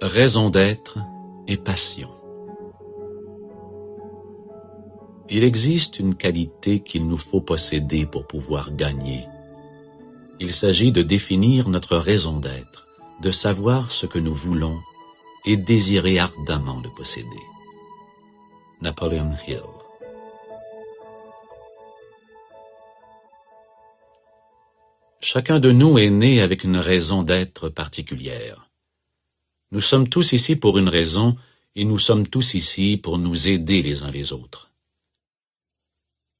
Raison d'être et passion. Il existe une qualité qu'il nous faut posséder pour pouvoir gagner. Il s'agit de définir notre raison d'être, de savoir ce que nous voulons et désirer ardemment le posséder. Napoleon Hill. Chacun de nous est né avec une raison d'être particulière. Nous sommes tous ici pour une raison et nous sommes tous ici pour nous aider les uns les autres.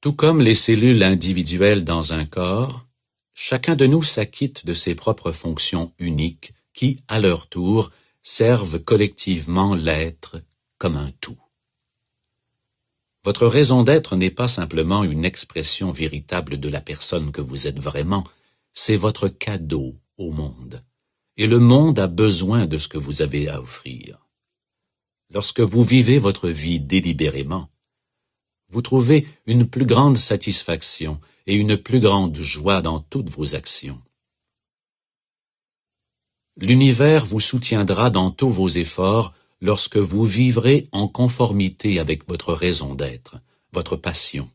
Tout comme les cellules individuelles dans un corps, chacun de nous s'acquitte de ses propres fonctions uniques qui, à leur tour, servent collectivement l'être comme un tout. Votre raison d'être n'est pas simplement une expression véritable de la personne que vous êtes vraiment, c'est votre cadeau au monde. Et le monde a besoin de ce que vous avez à offrir. Lorsque vous vivez votre vie délibérément, vous trouvez une plus grande satisfaction et une plus grande joie dans toutes vos actions. L'univers vous soutiendra dans tous vos efforts lorsque vous vivrez en conformité avec votre raison d'être, votre passion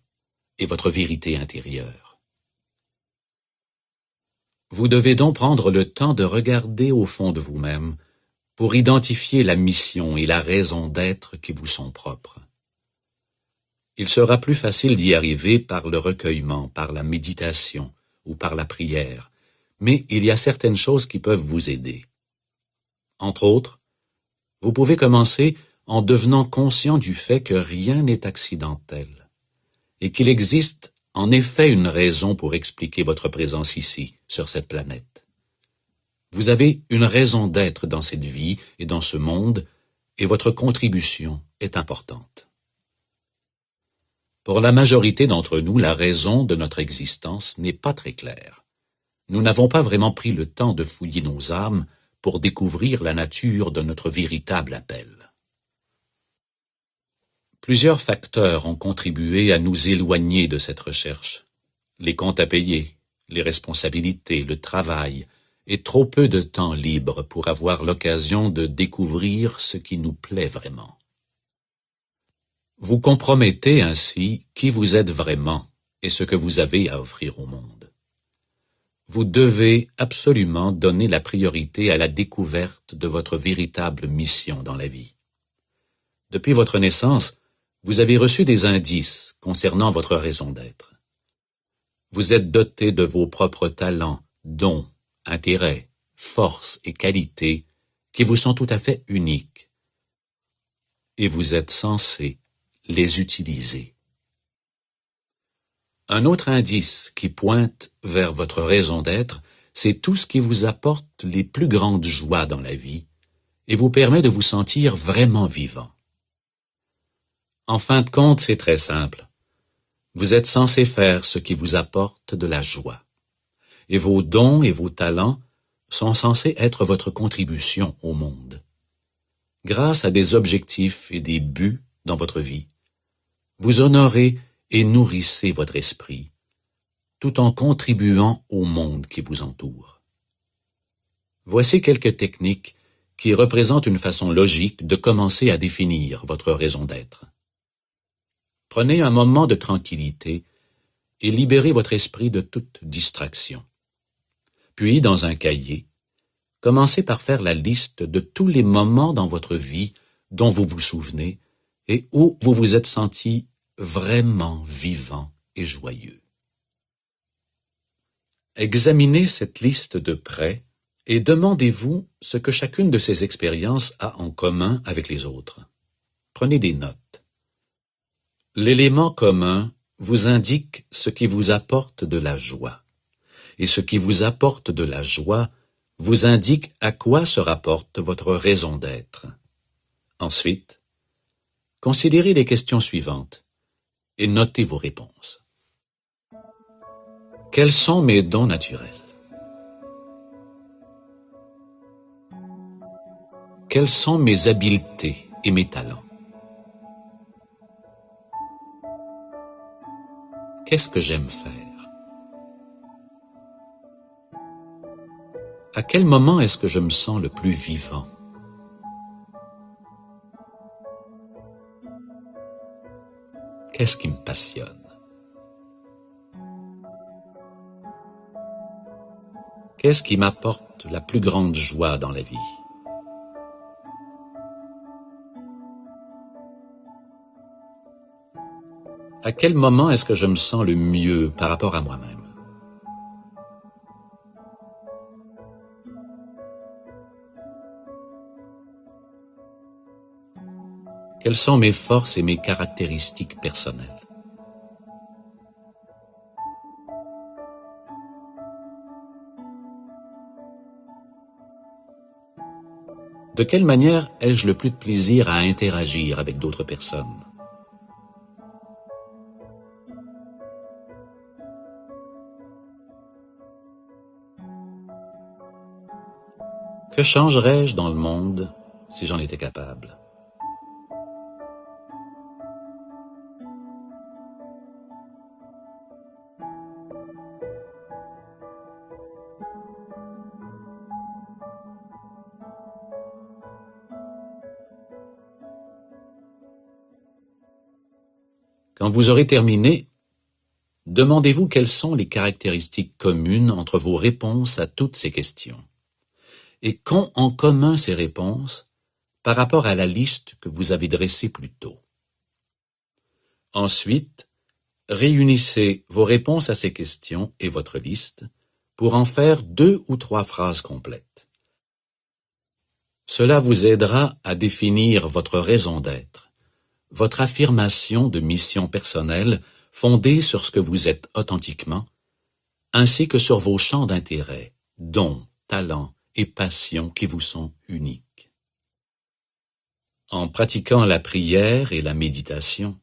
et votre vérité intérieure. Vous devez donc prendre le temps de regarder au fond de vous-même pour identifier la mission et la raison d'être qui vous sont propres. Il sera plus facile d'y arriver par le recueillement, par la méditation ou par la prière, mais il y a certaines choses qui peuvent vous aider. Entre autres, vous pouvez commencer en devenant conscient du fait que rien n'est accidentel et qu'il existe en effet une raison pour expliquer votre présence ici, sur cette planète. Vous avez une raison d'être dans cette vie et dans ce monde, et votre contribution est importante. Pour la majorité d'entre nous, la raison de notre existence n'est pas très claire. Nous n'avons pas vraiment pris le temps de fouiller nos âmes pour découvrir la nature de notre véritable appel. Plusieurs facteurs ont contribué à nous éloigner de cette recherche. Les comptes à payer, les responsabilités, le travail, et trop peu de temps libre pour avoir l'occasion de découvrir ce qui nous plaît vraiment. Vous compromettez ainsi qui vous êtes vraiment et ce que vous avez à offrir au monde. Vous devez absolument donner la priorité à la découverte de votre véritable mission dans la vie. Depuis votre naissance, vous avez reçu des indices concernant votre raison d'être. Vous êtes doté de vos propres talents, dons, intérêts, forces et qualités qui vous sont tout à fait uniques. Et vous êtes censé les utiliser. Un autre indice qui pointe vers votre raison d'être, c'est tout ce qui vous apporte les plus grandes joies dans la vie et vous permet de vous sentir vraiment vivant. En fin de compte, c'est très simple. Vous êtes censé faire ce qui vous apporte de la joie. Et vos dons et vos talents sont censés être votre contribution au monde. Grâce à des objectifs et des buts dans votre vie, vous honorez et nourrissez votre esprit, tout en contribuant au monde qui vous entoure. Voici quelques techniques qui représentent une façon logique de commencer à définir votre raison d'être. Prenez un moment de tranquillité et libérez votre esprit de toute distraction. Puis, dans un cahier, commencez par faire la liste de tous les moments dans votre vie dont vous vous souvenez et où vous vous êtes senti vraiment vivant et joyeux. Examinez cette liste de près et demandez-vous ce que chacune de ces expériences a en commun avec les autres. Prenez des notes. L'élément commun vous indique ce qui vous apporte de la joie, et ce qui vous apporte de la joie vous indique à quoi se rapporte votre raison d'être. Ensuite, considérez les questions suivantes et notez vos réponses. Quels sont mes dons naturels? Quelles sont mes habiletés et mes talents? Qu'est-ce que j'aime faire? À quel moment est-ce que je me sens le plus vivant? qu'est-ce qui me passionne? Qu'est-ce qui m'apporte la plus grande joie dans la vie? À quel moment est-ce que je me sens le mieux par rapport à moi-même? Quelles sont mes forces et mes caractéristiques personnelles? De quelle manière ai-je le plus de plaisir à interagir avec d'autres personnes? Que changerais-je dans le monde si j'en étais capable? Quand vous aurez terminé, demandez-vous quelles sont les caractéristiques communes entre vos réponses à toutes ces questions et qu'ont en commun ces réponses par rapport à la liste que vous avez dressée plus tôt. Ensuite, réunissez vos réponses à ces questions et votre liste pour en faire 2 ou 3 phrases complètes. Cela vous aidera à définir votre raison d'être, votre affirmation de mission personnelle fondée sur ce que vous êtes authentiquement, ainsi que sur vos champs d'intérêt, dons, talents et passions qui vous sont uniques. En pratiquant la prière et la méditation,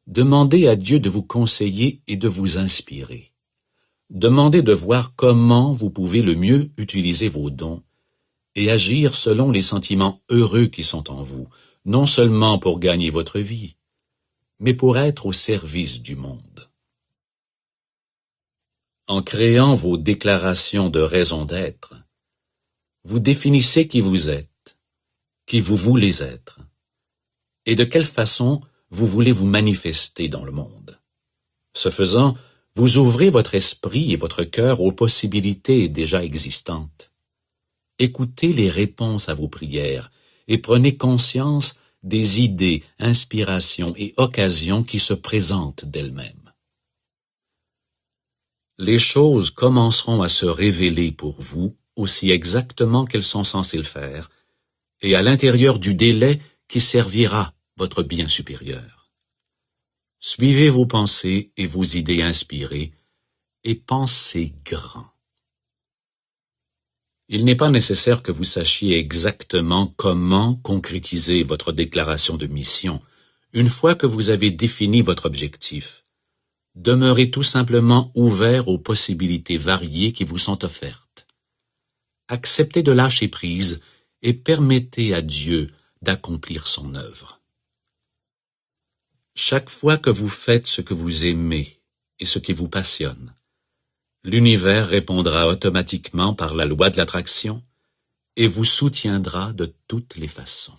demandez à Dieu de vous conseiller et de vous inspirer. Demandez de voir comment vous pouvez le mieux utiliser vos dons et agir selon les sentiments heureux qui sont en vous, non seulement pour gagner votre vie, mais pour être au service du monde. En créant vos déclarations de raison d'être, vous définissez qui vous êtes, qui vous voulez être, et de quelle façon vous voulez vous manifester dans le monde. Ce faisant, vous ouvrez votre esprit et votre cœur aux possibilités déjà existantes. Écoutez les réponses à vos prières et prenez conscience des idées, inspirations et occasions qui se présentent d'elles-mêmes. Les choses commenceront à se révéler pour vous aussi exactement qu'elles sont censées le faire, et à l'intérieur du délai qui servira votre bien supérieur. Suivez vos pensées et vos idées inspirées, et pensez grand. Il n'est pas nécessaire que vous sachiez exactement comment concrétiser votre déclaration de mission une fois que vous avez défini votre objectif. Demeurez tout simplement ouvert aux possibilités variées qui vous sont offertes. Acceptez de lâcher prise et permettez à Dieu d'accomplir son œuvre. Chaque fois que vous faites ce que vous aimez et ce qui vous passionne, l'univers répondra automatiquement par la loi de l'attraction et vous soutiendra de toutes les façons.